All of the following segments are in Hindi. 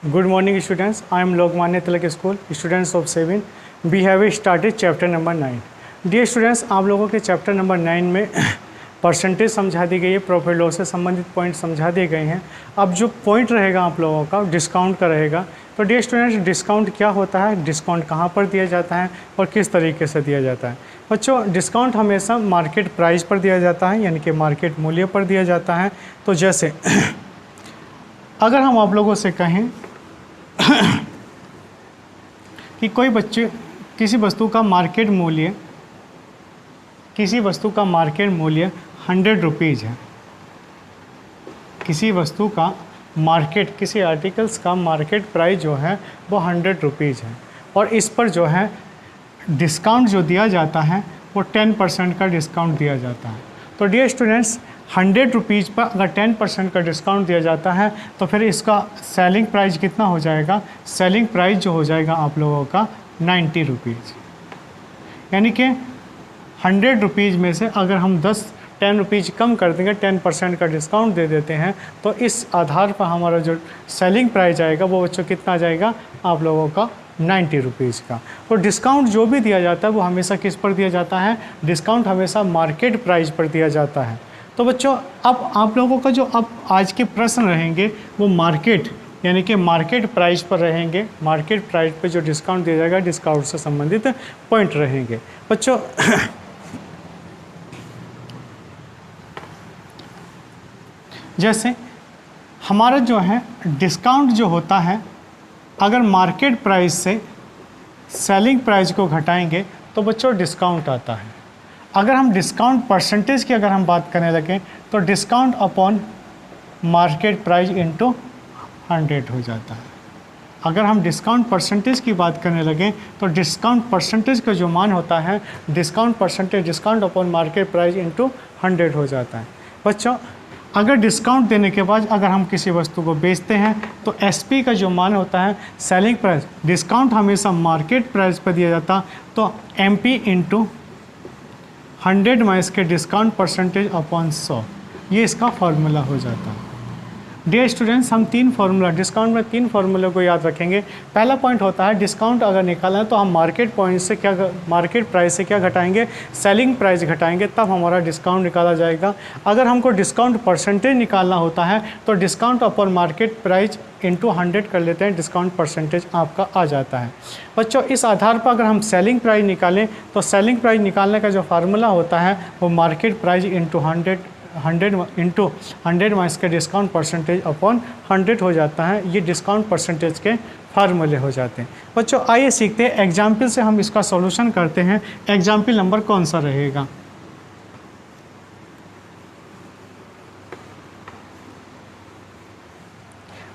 Good morning students. I am Lokmanya Tilak School, students of 7. We have started chapter number 9. Dear students, आप लोगों के चैप्टर नंबर 9 में परसेंटेज समझा दी गई है, प्रॉफिट लॉस से संबंधित पॉइंट समझा दिए गए हैं। अब जो पॉइंट रहेगा आप लोगों का डिस्काउंट का रहेगा। तो डियर स्टूडेंट्स, डिस्काउंट क्या होता है, डिस्काउंट कहाँ पर दिया जाता है और किस तरीके से दिया जाता है। बच्चों, डिस्काउंट हमेशा मार्केट प्राइस पर दिया जाता है, यानी कि मार्केट मूल्य पर दिया जाता है। तो जैसे अगर हम आप लोगों से कहें कि कोई बच्चे किसी वस्तु का मार्केट मूल्य 100 रुपीज़ है, किसी वस्तु का मार्केट, किसी आर्टिकल्स का मार्केट प्राइस जो है वो 100 रुपीज़ है, और इस पर जो है डिस्काउंट जो दिया जाता है वो 10% का डिस्काउंट दिया जाता है। तो डियर स्टूडेंट्स, 100 रुपीज़ पर अगर 10% का डिस्काउंट दिया जाता है तो फिर इसका सेलिंग प्राइस कितना हो जाएगा। सेलिंग प्राइस जो हो जाएगा आप लोगों का 90 रुपीज़, यानी कि 100 रुपीज़ में से अगर हम 10 रुपीज़ कम कर देंगे, 10% का डिस्काउंट दे देते हैं, तो इस आधार पर हमारा जो सेलिंग प्राइस आएगा वो बच्चों कितना जाएगा आप लोगों का 90 रुपीज़ का। तो डिस्काउंट जो भी दिया जाता है वो हमेशा किस पर दिया जाता है, डिस्काउंट हमेशा मार्केट प्राइस पर दिया जाता है। तो बच्चों, अब आप लोगों का जो अब आज के प्रश्न रहेंगे वो मार्केट, यानी कि मार्केट प्राइस पर रहेंगे। मार्केट प्राइस पर जो डिस्काउंट दिया जाएगा, डिस्काउंट से संबंधित पॉइंट रहेंगे। बच्चों जैसे हमारा जो है डिस्काउंट जो होता है, अगर मार्केट प्राइस से सेलिंग प्राइस को घटाएंगे तो बच्चों डिस्काउंट आता है। अगर हम डिस्काउंट परसेंटेज की अगर हम बात करने लगे तो discount upon market price into 100 हो जाता है। अगर हम डिस्काउंट परसेंटेज की बात करने लगे तो डिस्काउंट परसेंटेज का जो मान होता है, discount percentage discount upon market price into 100 हो जाता है। बच्चों, अगर डिस्काउंट देने के बाद अगर हम किसी वस्तु को बेचते हैं तो एसपी का जो मान होता है, सेलिंग प्राइस, डिस्काउंट हमेशा मार्केट प्राइस पर दिया जाता, तो एमपी इंटू 100 माइनस के डिस्काउंट परसेंटेज अपॉन 100, ये इसका फार्मूला हो जाता है। डियर स्टूडेंट्स, हम 3 फार्मूला, डिस्काउंट में 3 फार्मूले को याद रखेंगे। पहला पॉइंट होता है डिस्काउंट अगर निकालना है तो हम मार्केट पॉइंट से क्या, मार्केट प्राइस से क्या घटाएंगे, सेलिंग प्राइस घटाएंगे, तब हमारा डिस्काउंट निकाला जाएगा। अगर हमको डिस्काउंट परसेंटेज निकालना होता है तो discount upon market price into 100 कर लेते हैं, डिस्काउंट परसेंटेज आपका आ जाता है। बच्चों, इस आधार पर अगर हम सेलिंग प्राइस निकालें तो सेलिंग प्राइस निकालने का जो फार्मूला होता है वो market price into 100 into 100 minus के डिस्काउंट परसेंटेज अपॉन 100 हो जाता है। ये डिस्काउंट परसेंटेज के फार्मूले हो जाते हैं। बच्चों, आइए सीखते हैं, एग्जाम्पल से हम इसका सॉल्यूशन करते हैं। एग्जाम्पल नंबर कौन सा रहेगा।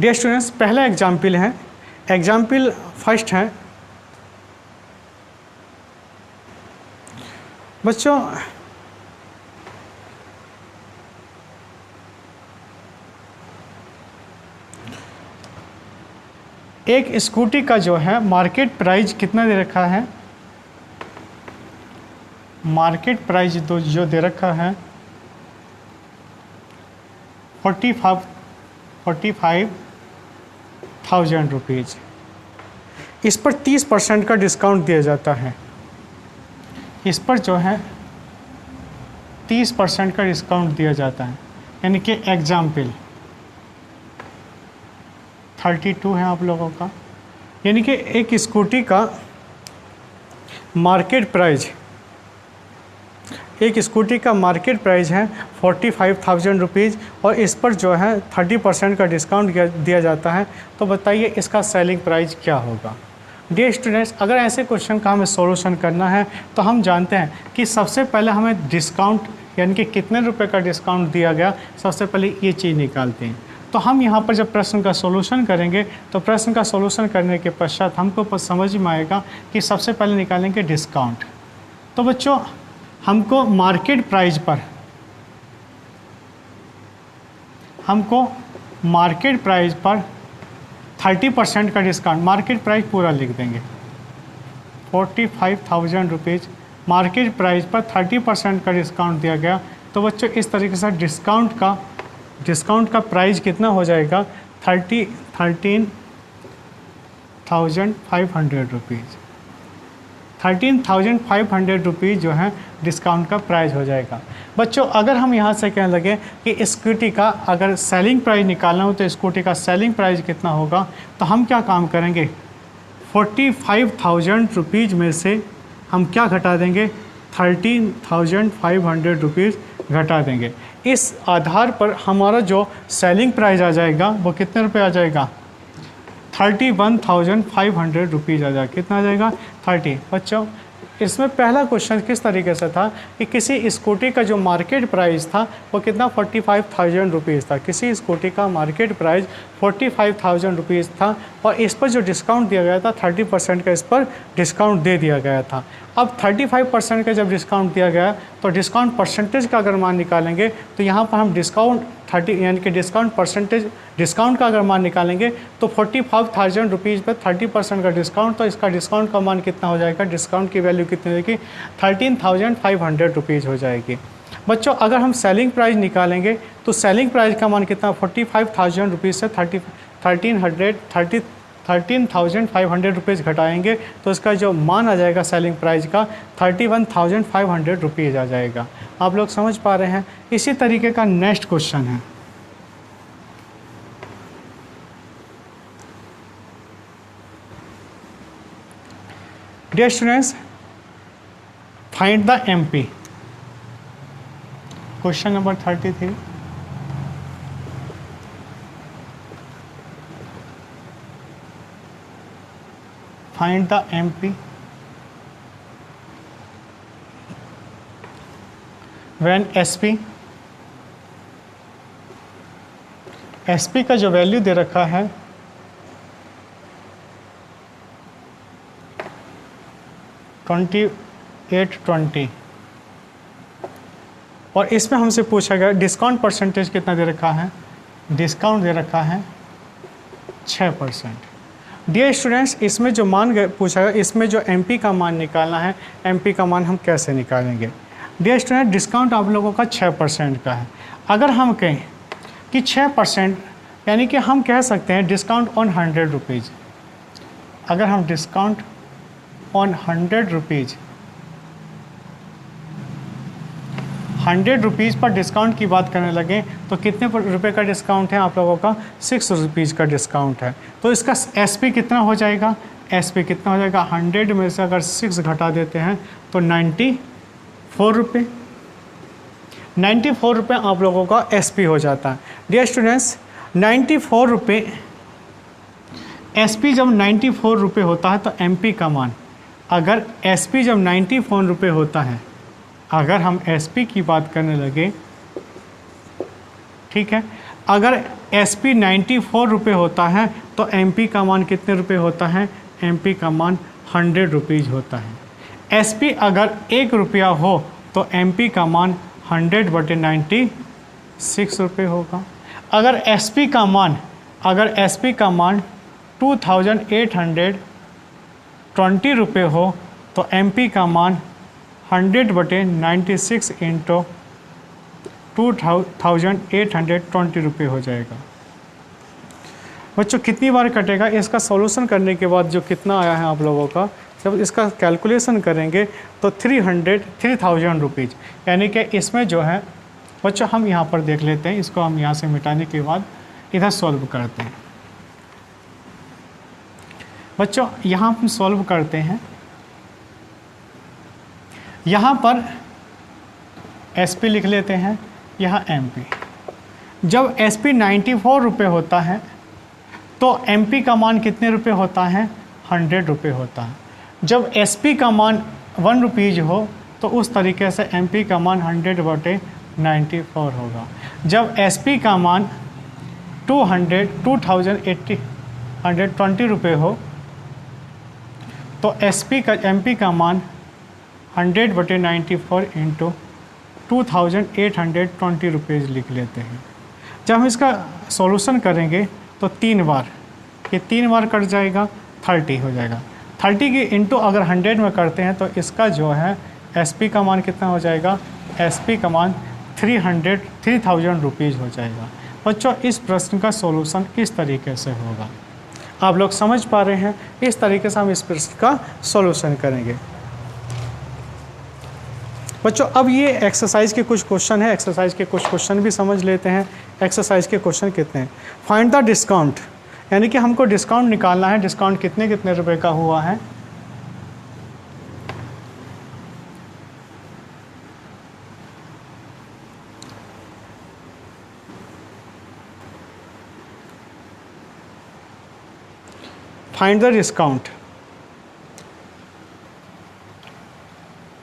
डियर स्टूडेंट्स, पहला एग्जाम्पल है, एग्जाम्पल फर्स्ट है। बच्चों, एक स्कूटी का जो है मार्केट प्राइस कितना दे रखा है, मार्केट प्राइस जो दे रखा है 45,000 रुपीज़। इस पर 30% का डिस्काउंट दिया जाता है। इस पर जो है 30% का डिस्काउंट दिया जाता है, यानी कि एग्जाम्पल 32 है आप लोगों का, यानी कि एक स्कूटी का मार्केट प्राइस, एक स्कूटी का मार्केट प्राइस है 45,000 रुपीज़, और इस पर जो है 30% का डिस्काउंट दिया जाता है। तो बताइए इसका सेलिंग प्राइस क्या होगा। डियर स्टूडेंट्स, अगर ऐसे क्वेश्चन का हमें सॉल्यूशन करना है तो हम जानते हैं कि सबसे पहले हमें डिस्काउंट, यानी कि कितने रुपए का डिस्काउंट दिया गया, सबसे पहले ये चीज़ निकालते हैं। तो हम यहाँ पर जब प्रश्न का सॉल्यूशन करेंगे तो प्रश्न का सॉल्यूशन करने के पश्चात हमको समझ में आएगा कि सबसे पहले निकालेंगे डिस्काउंट। तो बच्चों, हमको मार्केट प्राइस पर, हमको मार्केट प्राइस पर 30% का डिस्काउंट, मार्केट प्राइस पूरा लिख देंगे 45,000 रुपीज़, मार्केट प्राइस पर 30% का डिस्काउंट दिया गया। तो बच्चों, इस तरीके से डिस्काउंट का प्राइस कितना हो जाएगा, 13 13,500 रुपीज़। 13,500 रुपीज़ जो है डिस्काउंट का प्राइस हो जाएगा। बच्चों अगर हम यहाँ से कहने लगे कि स्कूटी का अगर सेलिंग प्राइस निकालना हो तो स्कूटी का सेलिंग प्राइस कितना होगा, तो हम क्या काम करेंगे, 45,000 रुपीज़ में से हम क्या घटा देंगे, 13,500 रुपीज़ घटा देंगे। इस आधार पर हमारा जो सेलिंग प्राइस आ जाएगा वो कितने रुपए आ जाएगा, 31,500 रुपीज़ आ जाएगा। कितना आ जाएगा, 30। बच्चों इसमें पहला क्वेश्चन किस तरीके से था कि किसी स्कूटी का जो मार्केट प्राइस था वो कितना 45,000 रुपीज़ था। किसी स्कूटी का मार्केट प्राइस 45,000 रुपीज़ था और इस पर जो डिस्काउंट दिया गया था 30% का इस पर डिस्काउंट दे दिया गया था। अब 35% का जब डिस्काउंट दिया गया तो डिस्काउंट परसेंटेज का अगर मान निकालेंगे तो यहाँ पर हम डिस्काउंट 30 यानी कि डिस्काउंट परसेंटेज डिस्काउंट का अगर मान निकालेंगे तो 45,000 रुपीज़ पर 30% का डिस्काउंट, तो इसका डिस्काउंट का मान कितना हो जाएगा, डिस्काउंट की वैल्यू कितनी होगी, 13,500 रुपीज़ हो जाएगी। बच्चों अगर हम सेलिंग प्राइस निकालेंगे तो सेलिंग प्राइस का मान कितना, 45,000 रुपीज़ से 13,500 रुपीज़ घटाएंगे तो इसका जो मान आ जाएगा सेलिंग प्राइस का 31,500 रुपीज़ आ जाएगा। आप लोग समझ पा रहे हैं। इसी तरीके का नेक्स्ट क्वेश्चन है, dear students find the MP. Question number 33, find the MP when SP का जो वैल्यू दे रखा है 2820 और इसमें हमसे पूछा गया डिस्काउंट परसेंटेज कितना दे रखा है, डिस्काउंट दे रखा है 6%। डियर स्टूडेंट्स इसमें जो मान पूछा गया, इसमें जो एमपी का मान निकालना है, एमपी का मान हम कैसे निकालेंगे। डियर स्टूडेंट डिस्काउंट आप लोगों का 6% का है। अगर हम कहें कि 6% यानी कि हम कह सकते हैं डिस्काउंट ऑन 100 रुपीज़। अगर हम डिस्काउंट ऑन 100 रुपीज़, 100 रुपीज़ पर डिस्काउंट की बात करने लगे तो कितने रुपए का डिस्काउंट है आप लोगों का, 6 रुपीज़ का डिस्काउंट है। तो इसका एसपी कितना हो जाएगा, एसपी कितना हो जाएगा, 100 में से अगर 6 घटा देते हैं तो 94 रुपये, 94 रुपये आप लोगों का एसपी हो जाता है। डियर स्टूडेंट्स 94 रुपये एसपी जब 94 रुपये होता है तो एमपी का मान, अगर एसपी जब 94 रुपये होता है, अगर हम एसपी की बात करने लगे, ठीक है, अगर एसपी 94 रुपये होता है तो एमपी का मान कितने रुपये होता है, एमपी का मान 100 रुपीज़ होता है। एसपी अगर 1 रुपया हो तो एमपी का मान 100/96 रुपये होगा। अगर एसपी का मान 2,820 रुपये हो तो एमपी का मान 100/96 इंटू 2,820 रुपये हो जाएगा। बच्चों कितनी बार कटेगा, इसका सॉल्यूशन करने के बाद जो कितना आया है आप लोगों का, जब इसका कैलकुलेशन करेंगे तो 3,000 रुपीज़, यानी कि इसमें जो है बच्चों हम यहाँ पर देख लेते हैं, इसको हम यहाँ से मिटाने के बाद इधर सॉल्व करते हैं। बच्चों यहाँ हम सॉल्व करते हैं, यहाँ पर एसपी लिख लेते हैं, यहाँ एमपी। जब एसपी 94 रुपये होता है तो एमपी का मान कितने रुपये होता है, 100 रुपये होता है। जब एसपी का मान 1 रुपीज़ हो तो उस तरीके से एमपी का मान 100/94 होगा। जब एसपी का मान 2,820 रुपये हो तो एमपी का मान 100/94 इंटू 2,820 रुपीज़ लिख लेते हैं। जब हम इसका सॉल्यूशन करेंगे तो 3 बार, ये 3 बार कट जाएगा, 30 हो जाएगा। 30 की इंटू अगर 100 में करते हैं तो इसका जो है एसपी का मान कितना हो जाएगा, एसपी का मान 3,000 रुपीज़ हो जाएगा। बच्चों इस प्रश्न का सॉल्यूशन इस तरीके से होगा। आप लोग समझ पा रहे हैं? इस तरीके से हम इस प्रश्न का सॉल्यूशन करेंगे। बच्चों अब ये एक्सरसाइज के कुछ क्वेश्चन है, एक्सरसाइज के कुछ क्वेश्चन भी समझ लेते हैं। एक्सरसाइज के क्वेश्चन कितने हैं? फाइंड द डिस्काउंट, यानी कि हमको डिस्काउंट निकालना है। डिस्काउंट कितने कितने रुपए का हुआ है? Find the discount.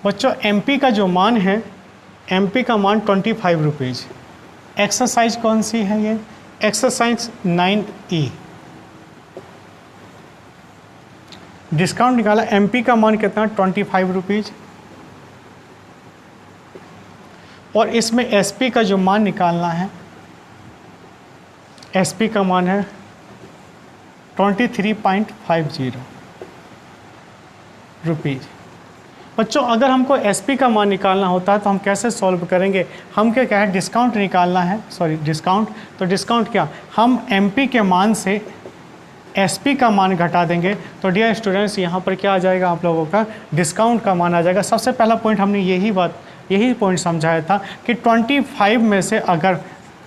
बच्चों एमपी का जो मान है, एमपी का मान 25 रुपीज़। एक्सरसाइज कौन सी है ये? Exercise 9E। डिस्काउंट निकाला, एमपी का मान कितना? 25 रुपीज़। और इसमें एसपी का जो मान निकालना है, एसपी का मान है 23.50 रुपीज़। बच्चों अगर हमको एसपी का मान निकालना होता है तो हम कैसे सॉल्व करेंगे? हम क्या है, डिस्काउंट निकालना है, सॉरी डिस्काउंट। तो डिस्काउंट क्या, हम एमपी के मान से एसपी का मान घटा देंगे। तो डियर स्टूडेंट्स यहाँ पर क्या आ जाएगा आप लोगों का? डिस्काउंट का मान आ जाएगा। सबसे पहला पॉइंट हमने यही पॉइंट समझाया था कि 25 में से अगर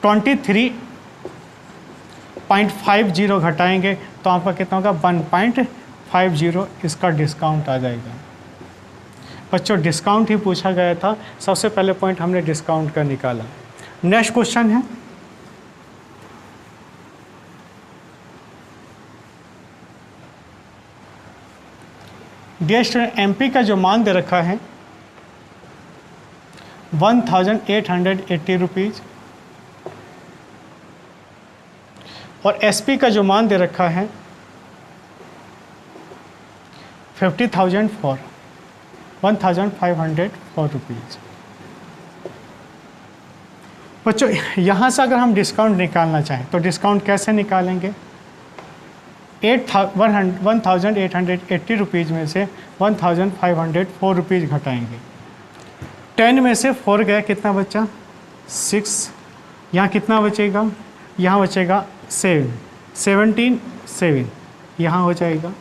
23.50 घटाएंगे तो आपका कितना होगा? 1.50 इसका डिस्काउंट आ जाएगा। बच्चों डिस्काउंट ही पूछा गया था, सबसे पहले पॉइंट हमने डिस्काउंट का निकाला। नेक्स्ट क्वेश्चन है, डियर स्टूडेंट एमपी का जो मान दे रखा है 1880 रुपीज़ और एसपी का जो मान दे रखा है 1504 रुपीज़। बच्चों यहाँ से अगर हम डिस्काउंट निकालना चाहें तो डिस्काउंट कैसे निकालेंगे? 1880 रुपीज़ में से 1504 रुपीज़ घटाएंगे। 10 में से 4 गया, कितना बचा? 6। यहाँ कितना बचेगा? यहाँ बचेगा 7, 7 यहाँ हो जाएगा।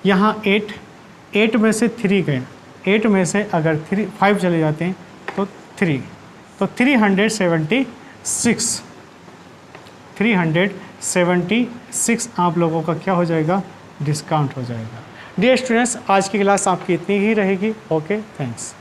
यहाँ 8 में से 3 गए, 8 में से अगर 5 चले जाते हैं तो 3, तो 376 आप लोगों का क्या हो जाएगा? डिस्काउंट हो जाएगा। डियर स्टूडेंट्स आज की क्लास आपकी इतनी ही रहेगी। Okay, thanks.